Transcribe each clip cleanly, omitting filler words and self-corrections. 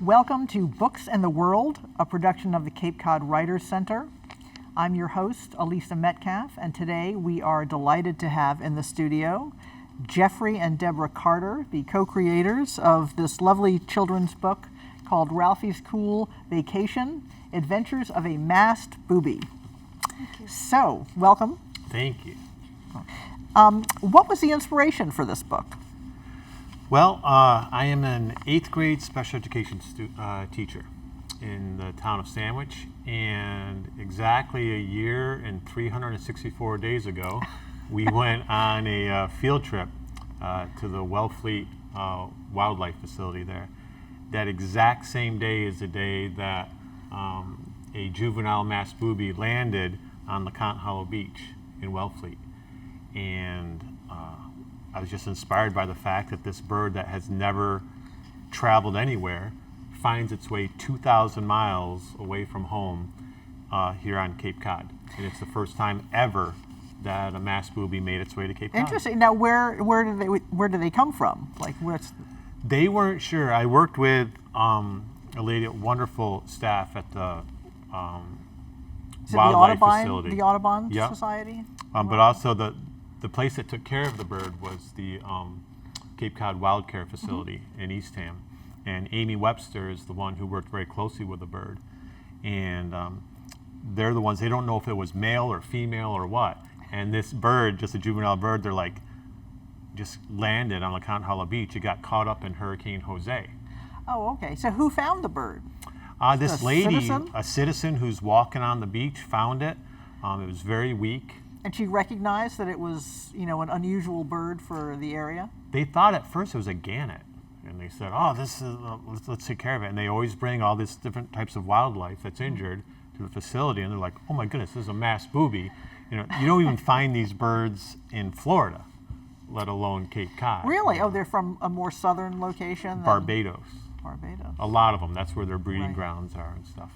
Welcome to Books and the World, a production of the Cape Cod Writers Center. I'm your host, Elisa Metcalf, and today we are delighted to have in the studio Jeffrey and Deborah Carter, the co-creators of this lovely children's book called Ralphie's Cool Vacation, Adventures of a Masked Booby. Thank you. So, welcome. Thank you. What was the inspiration for this book? Well, I am an 8th grade special education teacher in the town of Sandwich, and exactly a year and 364 days ago, we went on a field trip to the Wellfleet Wildlife Facility there. That exact same day is the day that a juvenile masked booby landed on LeConte Hollow Beach in Wellfleet. And I was just inspired by the fact that this bird that has never traveled anywhere finds its way 2,000 miles away from home here on Cape Cod. And it's the first time ever that a masked booby made its way to Cape Cod. Interesting. Now, where do they come from? Like, where's? They weren't sure. I worked with a lady, wonderful staff at the wildlife facility. The Audubon Yep. Society? But also the place that took care of the bird was the Cape Cod Wild Care Facility in Eastham. And Amy Webster is the one who worked very closely with the bird. And they're the ones, they don't know if it was male or female or what. And this bird, just a juvenile bird, they're like, just landed on LeConte Hollow Beach. It got caught up in Hurricane Jose. Oh, okay. So who found the bird? This lady, citizen? a citizen who's walking on the beach, found it. It was very weak. And she recognized that it was, an unusual bird for the area? They thought at first it was a gannet. And they said, oh, this is, let's take care of it. And they always bring all these different types of wildlife that's injured to the facility. And they're like, oh my goodness, this is a masked booby. You don't even find these birds in Florida, let alone Cape Cod. Really? Oh, they're from a more southern location? Barbados. Barbados. A lot of them. That's where their breeding Right. grounds are and stuff.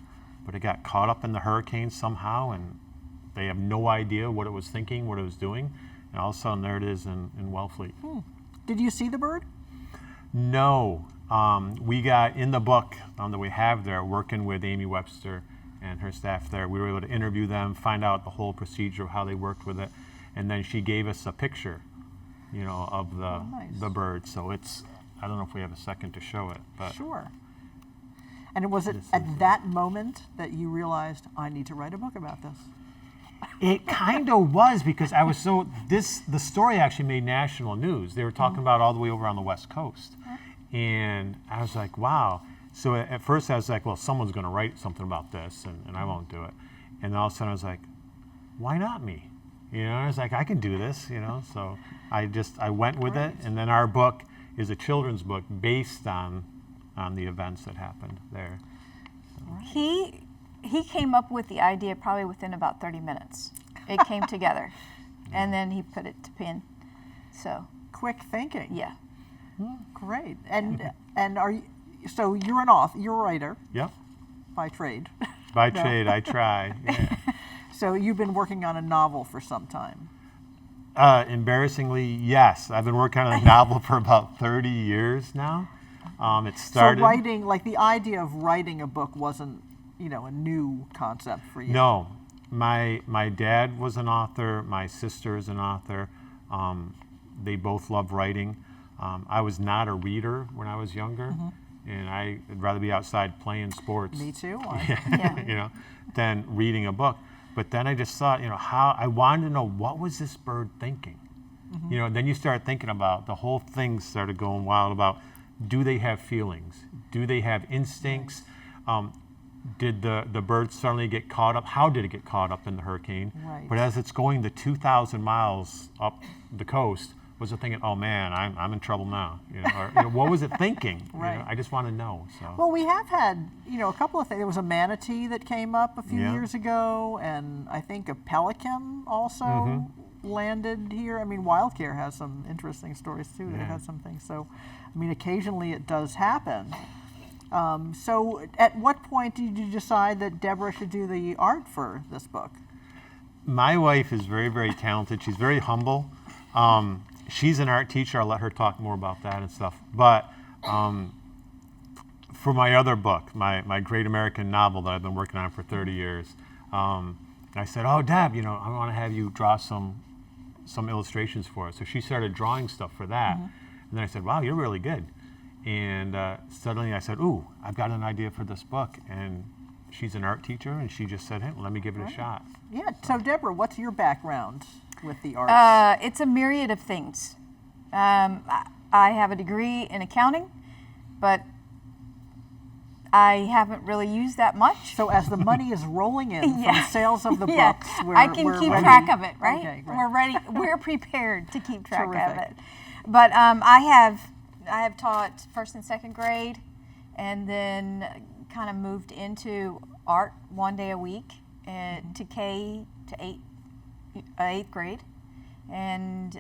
But it got caught up in the hurricane somehow, and they have no idea what it was thinking, what it was doing. And all of a sudden, there it is in Wellfleet. Did you see the bird? No. We got in the book that we have there, working with Amy Webster and her staff there. We were able to interview them, find out the whole procedure of how they worked with it, and then she gave us a picture, of the bird. So it's, I don't know if we have a second to show it, but Sure. And was it at that moment that you realized, I need to write a book about this? it kind of was, because I was the story actually made national news. They were talking about all the way over on the West Coast, and I was like, wow. So at first I was like, well, someone's going to write something about this, and I won't do it. And all of a sudden I was like, why not me? I was like, I can do this, So I went with it, and then our book is a children's book based on the events that happened there. So. He came up with the idea probably within about 30 minutes. It came together, and then he put it to pen. So Quick thinking. yeah. Great. And so you're an author, you're a writer Yep. by trade. By No. trade, I try. Yeah. So you've been working on a novel for some time. Embarrassingly, yes. I've been working on a novel for about 30 years now. It started. So writing, like the idea of writing a book wasn't, a new concept for you. No. My dad was an author. My sister is an author. They both love writing. I was not a reader when I was younger, and I'd rather be outside playing sports. Me too. Yeah. Than reading a book. But then I just thought, how I wanted to know, what was this bird thinking? Then you start thinking about the whole thing started going wild about, do they have feelings? Do they have instincts? Did the bird suddenly get caught up? How did it get caught up in the hurricane? Right. But as it's going the 2,000 miles up the coast, was it thinking, oh man, I'm in trouble now? Or what was it thinking? Right. I just want to know. So. Well, we have had, a couple of things. There was a manatee that came up a few Yeah. years ago, and I think a pelican also landed here. I mean, Wildcare has some interesting stories too. They Yeah. had some things. So, occasionally it does happen. So at what point did you decide that Deborah should do the art for this book? My wife is very, very talented. She's very humble. She's an art teacher. I'll let her talk more about that and stuff. But for my other book, my Great American Novel that I've been working on for 30 years. I said, oh, Deb, I want to have you draw some illustrations for us. So she started drawing stuff for that. And then I said, wow, you're really good. And suddenly I said, ooh, I've got an idea for this book. And she's an art teacher, and she just said, hey, let me give it a shot. Yeah. So Deborah, what's your background with the arts? It's a myriad of things. I have a degree in accounting, but I haven't really used that much. So as the money is rolling in from sales of the books, I can keep track of it, right? Okay, great. We're ready. We're prepared to keep track of Terrific. it. But I have taught first and second grade, and then kind of moved into art 1 day a week to K to eighth grade. And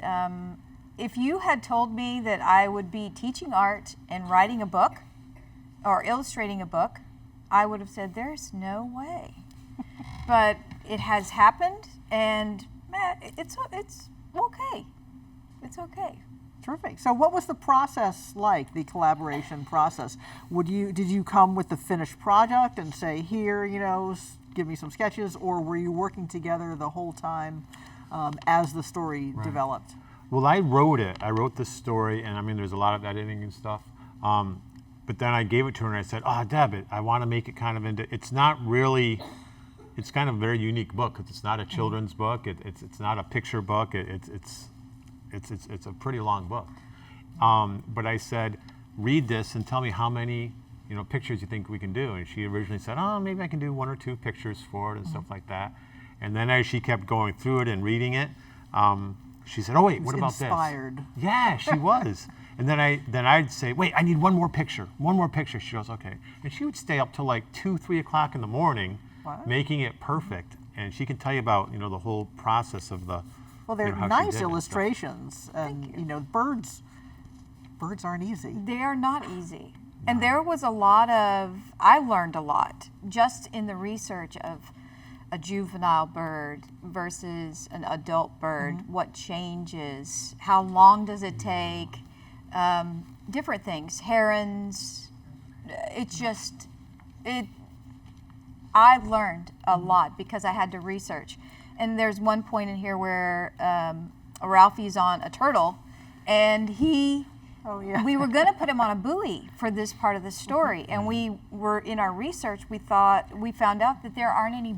if you had told me that I would be teaching art and writing a book or illustrating a book, I would have said there's no way. But it has happened, and it's okay. It's okay. Terrific. So what was the process like, the collaboration process? Did you come with the finished project and say, here, give me some sketches, or were you working together the whole time as the story developed? Well, I wrote it. I wrote the story, and there's a lot of editing and stuff. But then I gave it to her, and I said, Deb, I want to make it kind of into, it's not really, it's kind of a very unique book, because it's not a children's book, it's not a picture book, it's a pretty long book. But I said, read this and tell me how many pictures you think we can do. And she originally said, maybe I can do 1 or 2 pictures for it and stuff like that. And then as she kept going through it and reading it, she said, oh wait, what about inspired. this? Yeah, she was. And then I'd say, wait, I need one more picture. She goes, okay. And she would stay up till like 2, 3 o'clock in the morning, making it perfect. And she can tell you about the whole process of the. Well, they're how she nice did it illustrations, and birds aren't easy. They are not easy. And there was I learned a lot just in the research of a juvenile bird versus an adult bird, what changes, how long does it take, different things, herons. I learned a lot because I had to research. And there's one point in here where Ralphie's on a turtle, and we were going to put him on a buoy for this part of the story. And we were in our research, we found out that there aren't any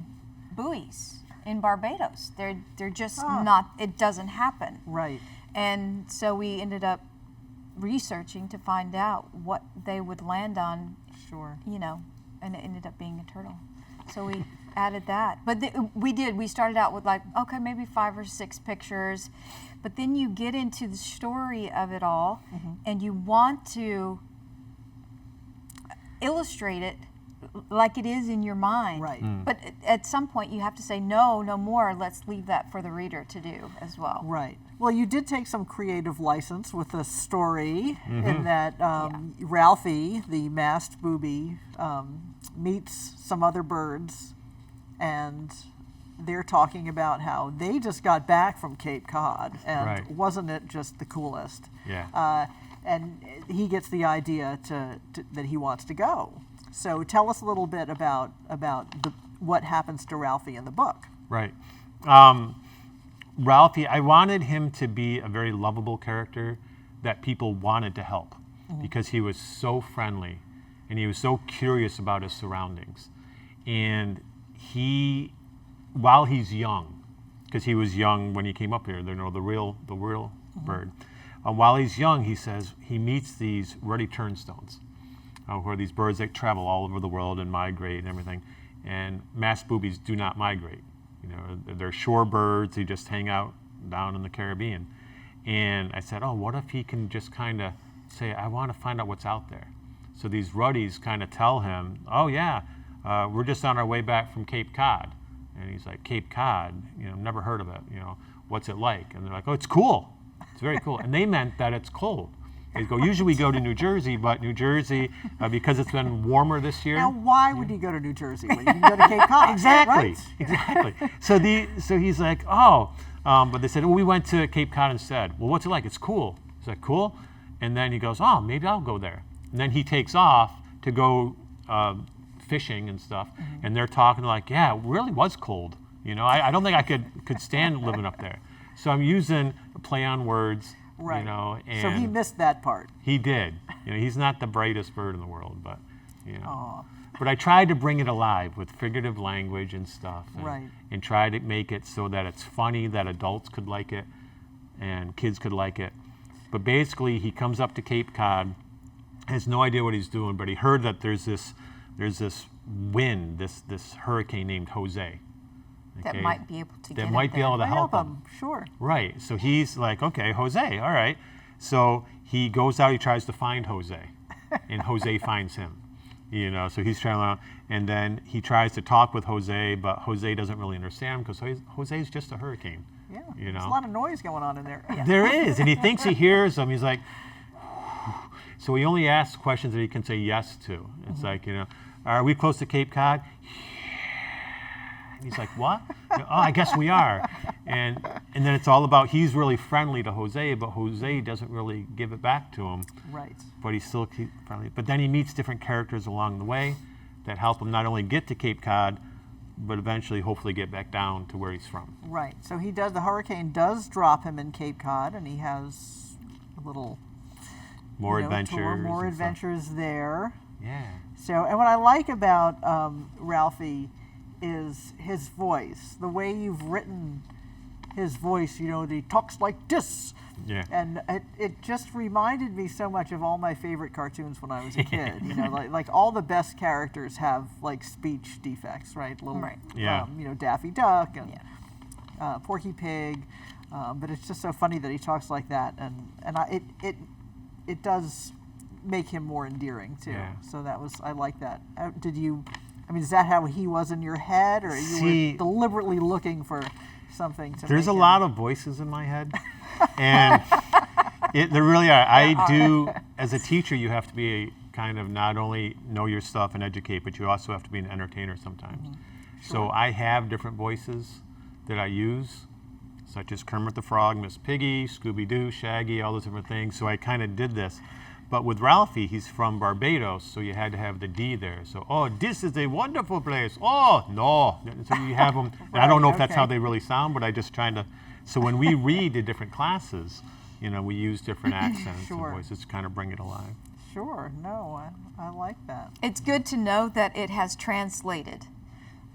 buoys in Barbados. They're just not. It doesn't happen. Right. And so we ended up researching to find out what they would land on. Sure. And it ended up being a turtle. So we added that. But we started out with maybe 5 or 6 pictures, but then you get into the story of it all, and you want to illustrate it like it is in your mind. Right. But at some point you have to say, no more, let's leave that for the reader to do as well. Right. Well, you did take some creative license with the story in that Ralphie, the masked booby, meets some other birds, and they're talking about how they just got back from Cape Cod, and wasn't it just the coolest? Yeah. And he gets the idea that he wants to go. So tell us a little bit about what happens to Ralphie in the book. Right. Ralphie, I wanted him to be a very lovable character that people wanted to help because he was so friendly and he was so curious about his surroundings. And while he's young, because he was young when he came up here, the real bird, while he's young, he says he meets these ruddy turnstones, who are these birds that travel all over the world and migrate and everything. And masked boobies do not migrate. They're shore birds. They just hang out down in the Caribbean. And I said, what if he can just kind of say, I want to find out what's out there. So these ruddies kind of tell him, we're just on our way back from Cape Cod. And he's like, Cape Cod? Never heard of it. What's it like? And they're like, it's cool. It's very cool. And they meant that it's cold. They go, usually we go to New Jersey, but New Jersey, because it's been warmer this year. Now, why would you go to New Jersey when you can go to Cape Cod? Exactly, right? Exactly. So he's like, but they said, we went to Cape Cod instead. Well, what's it like? It's cool. He's like, cool? And then he goes, maybe I'll go there. And then he takes off to go fishing and stuff, and they're talking like, yeah, it really was cold. You know, I don't think I could stand living up there. So I'm using a play on words, Right. you know. And So he missed that part. He did. You know, he's not the brightest bird in the world, but, you know. Aw. But I tried to bring it alive with figurative language and stuff. And, Right. and try to make it so that it's funny, that adults could like it and kids could like it. But basically, he comes up to Cape Cod, has no idea what he's doing, but he heard that there's this wind, this hurricane named Jose. That okay, might be able to that get might it be able there. to help him. Sure. Right. So he's like, okay, Jose, all right. So he goes out, he tries to find Jose, and Jose finds him. You know, so he's traveling around, and then he tries to talk with Jose, but Jose doesn't really understand because Jose's just a hurricane. Yeah. You know? There's a lot of noise going on in there. There is, and he thinks he hears him. He's like, so he only asks questions that he can say yes to. It's like, you know, are we close to Cape Cod? And he's like, what? Oh, I guess we are. And then it's all about, he's really friendly to Jose, but Jose doesn't really give it back to him. Right. But he's still friendly. But then he meets different characters along the way that help him not only get to Cape Cod, but eventually hopefully get back down to where he's from. Right. So the hurricane does drop him in Cape Cod, and he has a little More tour, adventures. more and stuff. adventures there. Yeah. So, and what I like about Ralphie is his voice, the way you've written his voice. You know, he talks like this. Yeah. And it just reminded me so much of all my favorite cartoons when I was a kid. You know, like all the best characters have like speech defects, right? Right. Yeah. You know, Daffy Duck and Porky Pig. But it's just so funny that he talks like that, and it does make him more endearing too. Yeah. So I like that. Is that how he was in your head, or you were deliberately looking for something to There's make a him- lot of voices in my head, and there really are. I do, as a teacher, you have to be kind of not only know your stuff and educate, but you also have to be an entertainer sometimes. So I have different voices that I use, such as Kermit the Frog, Miss Piggy, Scooby-Doo, Shaggy, all those different things. So I kind of did this. But with Ralphie, he's from Barbados, so you had to have the D there. So, oh, this is a wonderful place. Oh, no. So you have them. And I don't know if that's how they really sound, but I just trying to. So when we read to different classes, you know, we use different accents Sure. and voices to kind of bring it alive. Sure. No, I like that. It's good to know that it has translated.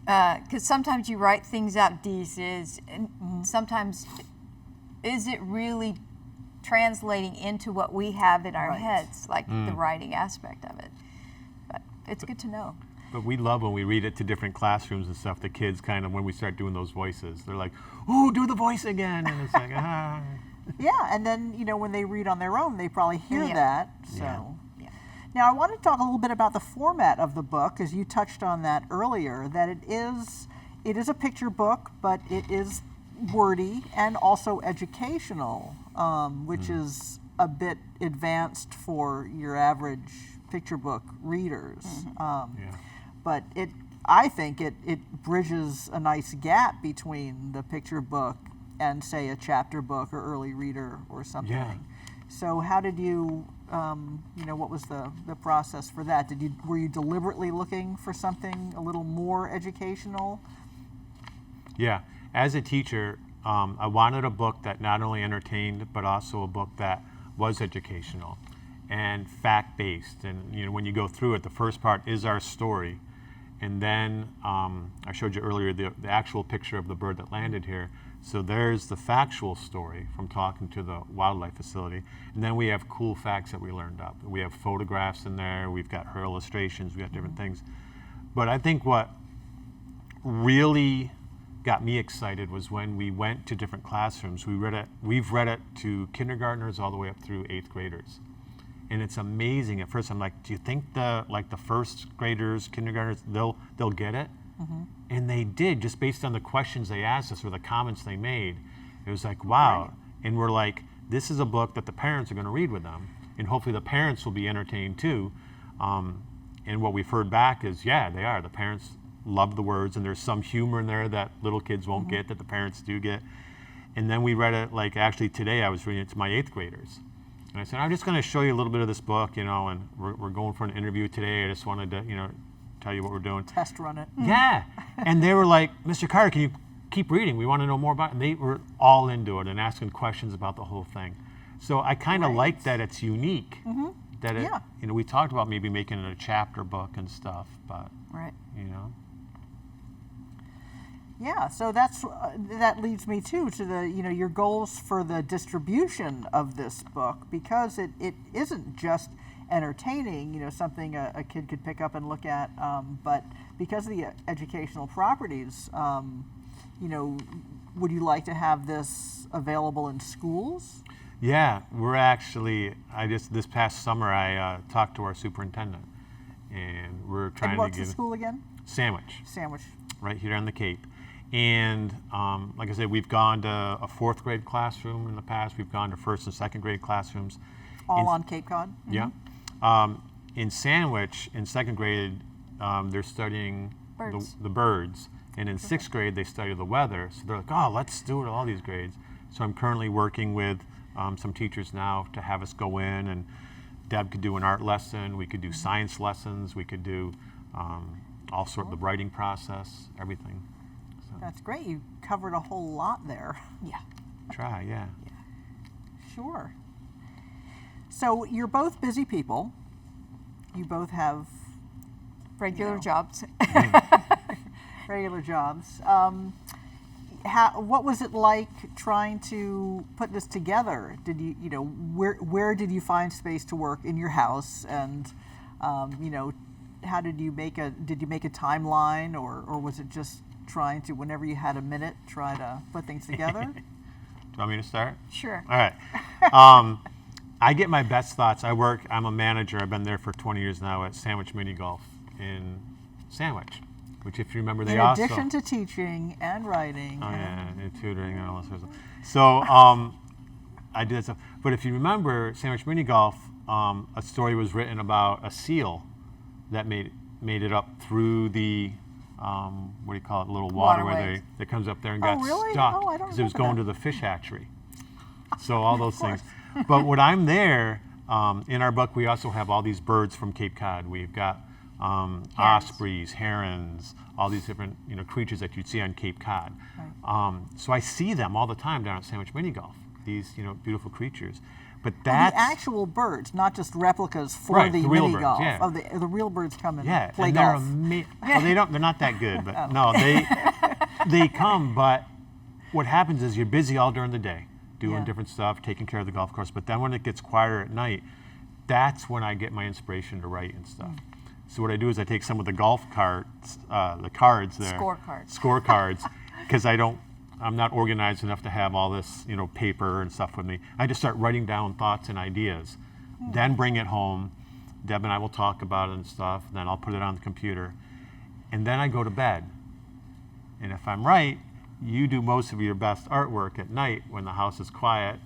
Because sometimes you write things out, these is, and sometimes is it really translating into what we have in our Right. heads, like the writing aspect of it. But it's good to know. But we love when we read it to different classrooms and stuff. The kids kind of, when we start doing those voices, they're like, "Ooh, do the voice again!" And it's like, ah. Yeah, and then when they read on their own, they probably hear Yeah. that. So. Yeah. Now, I want to talk a little bit about the format of the book, because you touched on that earlier, that it is a picture book, but it is wordy and also educational, which is a bit advanced for your average picture book readers. Yeah. But I think it bridges a nice gap between the picture book and, say, a chapter book or early reader or something. Yeah. So how did you, what was the process for that? Were you deliberately looking for something a little more educational? Yeah, as a teacher, I wanted a book that not only entertained, but also a book that was educational and fact-based. And when you go through it, the first part is our story, and then I showed you earlier the actual picture of the bird that landed here. So there's the factual story from talking to the wildlife facility, and then we have cool facts that we learned up. We have photographs in there. We've got her illustrations. We got different things. But I think what really got me excited was when we went to different classrooms. We've read it to kindergartners all the way up through 8th graders, and it's amazing. At first, I'm like, do you think the first graders, kindergartners, they'll get it? And they did, just based on the questions they asked us or the comments they made. It was like, wow. Right. And we're like, this is a book that the parents are going to read with them, and hopefully the parents will be entertained too. And what we've heard back is, yeah, they are. The parents love the words, and there's some humor in there that little kids won't get that the parents do get. And then we read it, like actually today I was reading it to my 8th graders. And I said, I'm just going to show you a little bit of this book, and we're going for an interview today. I just wanted to, tell you what we're doing. Test run it. Yeah. And they were like, Mr. Carter, can you keep reading? We want to know more about it. And they were all into it and asking questions about the whole thing. So I kind of like that it's unique. That it, Yeah. we talked about maybe making it a chapter book and stuff, but, Right. Yeah, so that leads me to the your goals for the distribution of this book, because it isn't just entertaining, something a kid could pick up and look at, but because of the educational properties, would you like to have this available in schools? Yeah, we're actually, this past summer I talked to our superintendent, and we're trying And to what's the give school again? Sandwich, Sandwich. right here on the Cape. And like I said, we've gone to a 4th grade classroom in the past. We've gone to 1st and 2nd grade classrooms. All on Cape Cod? Yeah. In Sandwich, in 2nd grade, they're studying Birds. the birds. And in 6th grade, they study the weather. So they're like, oh, let's do it at all these grades. So I'm currently working with some teachers now to have us go in, and Deb could do an art lesson. We could do science lessons. We could do all sorts of the writing process, everything. So That's great. You covered a whole lot there. Yeah. try, yeah. Sure. So you're both busy people. You both have Regular jobs. regular jobs. What was it like trying to put this together? Did where did you find space to work in your house, and how did you make a timeline, or was it just trying to, whenever you had a minute, try to put things together? Do you want me to start? Sure. All right. I get my best thoughts. I'm a manager. I've been there for 20 years now at Sandwich Mini Golf in Sandwich, which, if you remember, they In also... addition to teaching and writing. Oh, yeah, and tutoring and all that sort of stuff. So I did stuff. But if you remember, Sandwich Mini Golf, a story was written about a seal that made it up through the, what do you call it, little waterway Waterways. that comes up there and Oh, got really? stuck Oh, I don't because it was remember going that. to the fish hatchery. So all those things. But when I'm there, in our book, we also have all these birds from Cape Cod. We've got ospreys, herons, all these different creatures that you'd see on Cape Cod. Right. So I see them all the time down at Sandwich Mini Golf. These beautiful creatures. But Oh, that's the actual birds, not just replicas for Right, the the real mini birds, golf. yeah. Oh, the real birds come and yeah, play and golf. well, they're not that good, but no, they come. But what happens is you're busy all during the day doing Yeah. different stuff, taking care of the golf course. But then when it gets quieter at night, that's when I get my inspiration to write and stuff. So what I do is I take some of the golf cards, the cards there, scorecards, because I'm not organized enough to have all this, paper and stuff with me. I just start writing down thoughts and ideas, then bring it home. Deb and I will talk about it and stuff. Then I'll put it on the computer, and then I go to bed. And if I'm right, you do most of your best artwork at night when the house is quiet.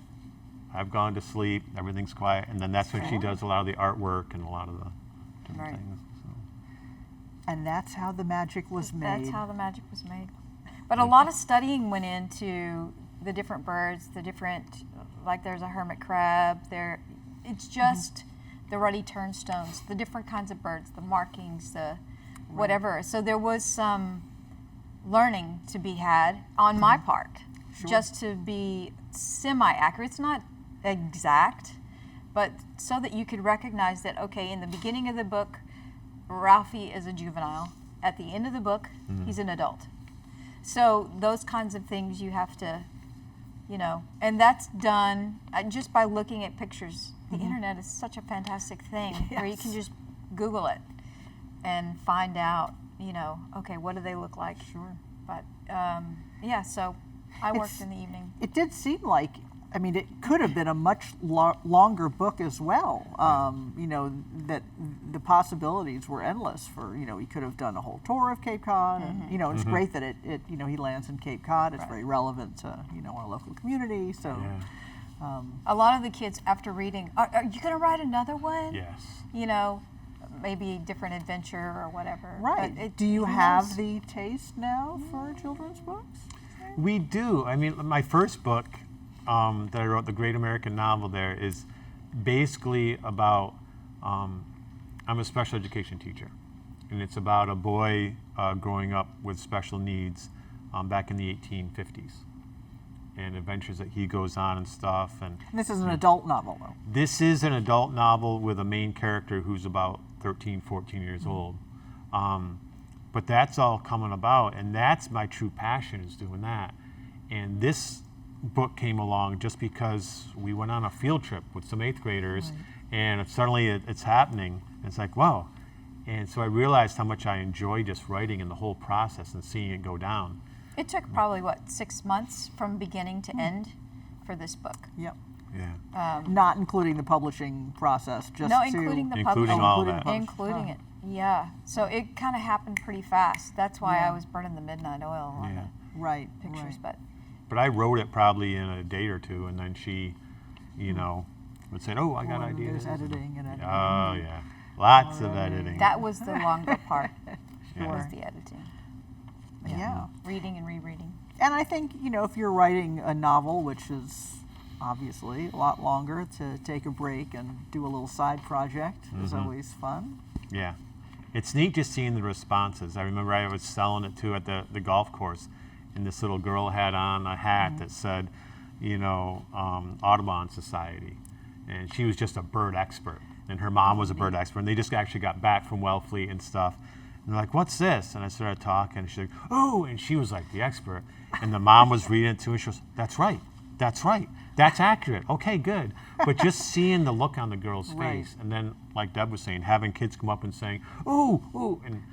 I've gone to sleep, everything's quiet, and then that's when she does a lot of the artwork and a lot of the different Right. things. So. And that's how the magic was made. That's how the magic was made. But a lot of studying went into the different birds, like there's a hermit crab. It's just the ruddy turnstones, the different kinds of birds, the markings, the whatever. So there was some learning to be had on my part, just to be semi-accurate. It's not exact, but so that you could recognize that, okay, in the beginning of the book, Ralphie is a juvenile. At the end of the book, he's an adult. So those kinds of things you have to, and that's done just by looking at pictures. The internet is such a fantastic thing where you can just Google it and find out, okay, what do they look like? Sure. But so I worked in the evening. It did seem like, it could have been a much longer book as well. That the possibilities were endless for, he could have done a whole tour of Cape Cod. And, it's great that it he lands in Cape Cod. It's very relevant to, our local community. So, A lot of the kids, after reading, are you going to write another one? Yes. Maybe different adventure or whatever. right. But Do you who have knows? the taste now for children's books? We do. My first book that I wrote, the Great American Novel, there is basically about, I'm a special education teacher, and it's about a boy growing up with special needs back in the 1850s, and adventures that he goes on and stuff. And This is an adult novel, though. this is an adult novel with a main character who's about 13, 14 years old. But that's all coming about, and that's my true passion, is doing that. And this book came along just because we went on a field trip with some 8th graders, and suddenly it's happening. And it's like, whoa. And so I realized how much I enjoy just writing and the whole process and seeing it go down. It took probably, 6 months from beginning to end for this book. Yep. Yeah. Not including the publishing process, just No, to... including the Including publishing. all Including that. the Including it. Yeah. So it kind of happened pretty fast. That's why I was burning the midnight oil on Yeah. Right, the pictures. right. But I wrote it probably in a day or two, and then she, would say, "Oh, I got Well, ideas." there's editing and editing. Oh yeah, lots of editing. But that was the longer part. Yeah. Was the editing, Yeah. reading and rereading. And I think, if you're writing a novel, which is obviously a lot longer, to take a break and do a little side project is always fun. Yeah, it's neat just seeing the responses. I remember I was selling it too at the golf course, and this little girl had on a hat that said, Audubon Society, and she was just a bird expert, and her mom was a bird expert, and they just actually got back from Wellfleet and stuff. And they're like, "What's this?" And I started talking, and she's like, "Oh," and she was like the expert. And the mom was reading it too, and she goes, "That's right, that's accurate, okay, good." But just seeing the look on the girl's Right. face, and then, like Deb was saying, having kids come up and saying, "Ooh, ooh," and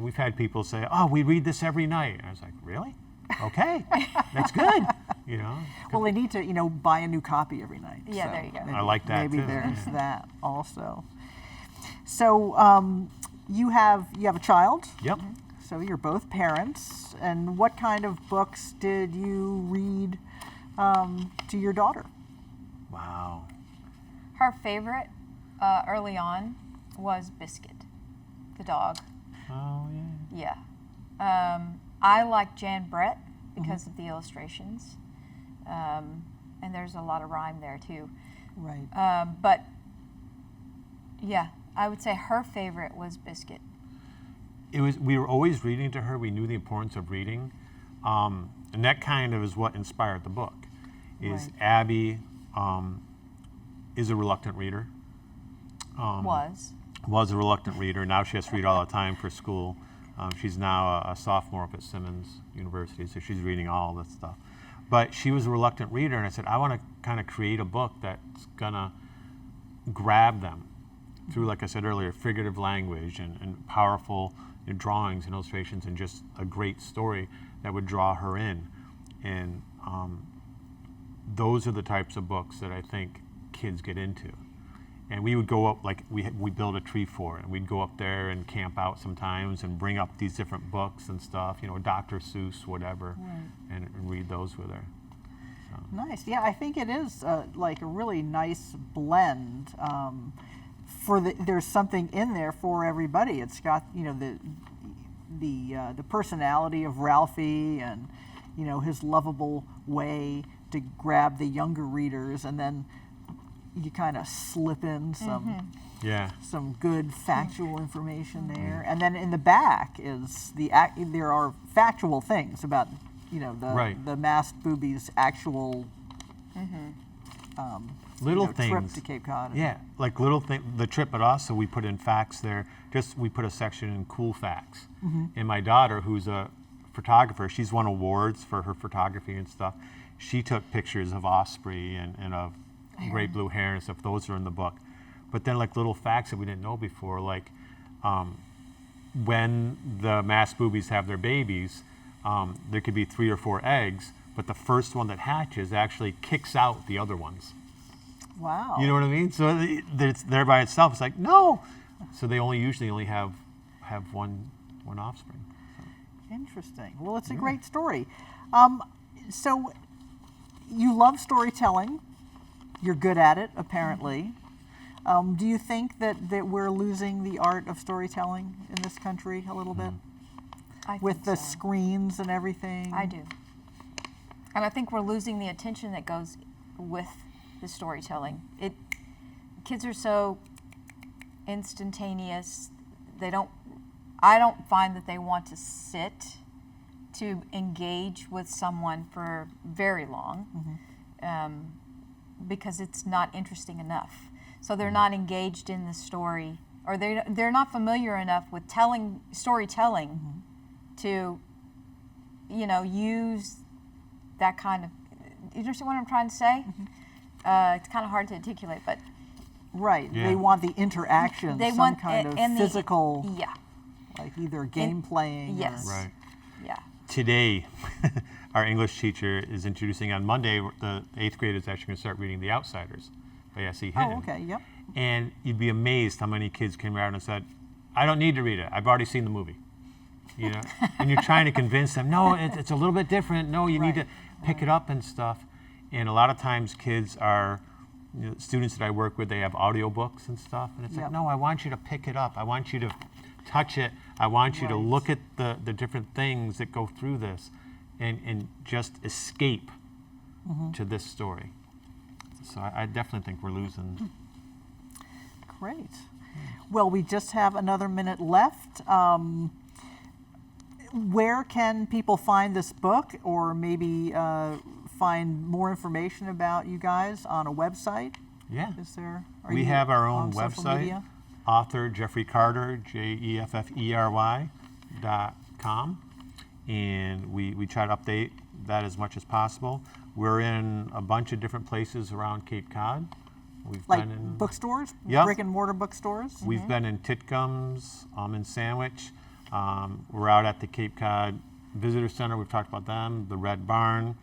we've had people say, "Oh, we read this every night." And I was like, "Really? Okay, that's good." Well, they need to, buy a new copy every night. Yeah, so there you go. maybe- I like that, Maybe too. there's that also. So you have a child. Yep. So you're both parents. And what kind of books did you read to your daughter? Wow. Her favorite early on was Biscuit, the dog. Oh yeah. Yeah. I like Jan Brett because of the illustrations. And there's a lot of rhyme there too. Right. But yeah, I would say her favorite was Biscuit. We were always reading to her. We knew the importance of reading, and that kind of is what inspired the book. Is Right. Abby is a reluctant reader. Was. Was a reluctant reader. Now she has to read all the time for school. She's now a sophomore up at Simmons University, so she's reading all this stuff. But she was a reluctant reader, and I said, I want to kind of create a book that's gonna grab them through, like I said earlier, figurative language and powerful drawings and illustrations, and just a great story that would draw her in. And those are the types of books that I think kids get into. And we would go up, like we build a tree fort, and we'd go up there and camp out sometimes and bring up these different books and stuff, Dr. Seuss, whatever, and read those with her. Nice. Yeah, I think it is like a really nice blend. There's something in there for everybody. It's got the personality of Ralphie, and his lovable way to grab the younger readers, and then you kind of slip in some good factual information there, and then in the back is there are factual things about the masked boobies' actual Little trip things. to Cape Cod. Yeah, like little thing, the trip, but also we put in facts there. We put a section in cool facts. And my daughter, who's a photographer, she's won awards for her photography and stuff. She took pictures of osprey and of great blue heron and stuff. Those are in the book. But then like little facts that we didn't know before, like when the masked boobies have their babies, there could be 3 or 4 eggs, but the first one that hatches actually kicks out the other ones. Wow. You know what I mean? So it's there by itself. It's like, no. So they usually only have one offspring. Interesting. Well, it's a great story. So you love storytelling. You're good at it, apparently. Do you think that we're losing the art of storytelling in this country a little bit? I With think the so. screens and everything? I do. And I think we're losing the attention that goes with the storytelling. kids are so instantaneous. I don't find that they want to sit to engage with someone for very long, because it's not interesting enough. So they're not engaged in the story, or they're not familiar enough with storytelling to, use that kind of. You understand what I'm trying to say? It's kind of hard to articulate, but Right. Yeah. They want the interaction, they some want kind of and physical, yeah, like either game playing. or- yes. Right. yeah. Today, our English teacher is introducing on Monday, the 8th grade is actually going to start reading The Outsiders by S.E. Hinton. Oh, okay. Yep. And you'd be amazed how many kids came around and said, I don't need to read it. I've already seen the movie. And you're trying to convince them, no, it's a little bit different. No, you need to pick it up and stuff. And a lot of times kids are, students that I work with, they have audiobooks and stuff. And it's Yep. like, no, I want you to pick it up. I want you to touch it. I want you to Right. look at the different things that go through this and just escape to this story. So I definitely think we're losing. Great. Well, we just have another minute left. Where can people find this book, or maybe find more information about you guys on a website? Yeah. Is there? Are We you have our own on social website, media? author Jeffrey Carter, JEFFERY.com, and we try to update that as much as possible. We're in a bunch of different places around Cape Cod. We've Like been in bookstores, Yeah. brick and mortar bookstores. We've been in Titcomb's, in Sandwich. We're out at the Cape Cod Visitor Center. We've talked about them. The Red Barn.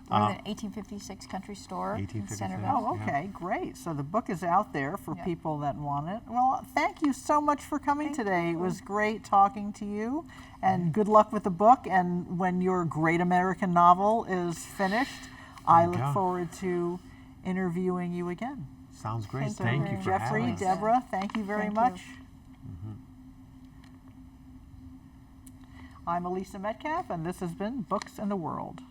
We're in the 1856 Country Store in 1856, Centerville. Oh, okay, great. So the book is out there for Yeah. people that want it. Well, thank you so much for coming Thank today. you. It was great talking to you, and good luck with the book. And when your great American novel is finished, I There you look go. forward to interviewing you again. Sounds great. Thank you Thank you very for much. Jeffrey, having us. Deborah, thank you very Thank you. much. I'm Elisa Metcalf, and this has been Books in the World.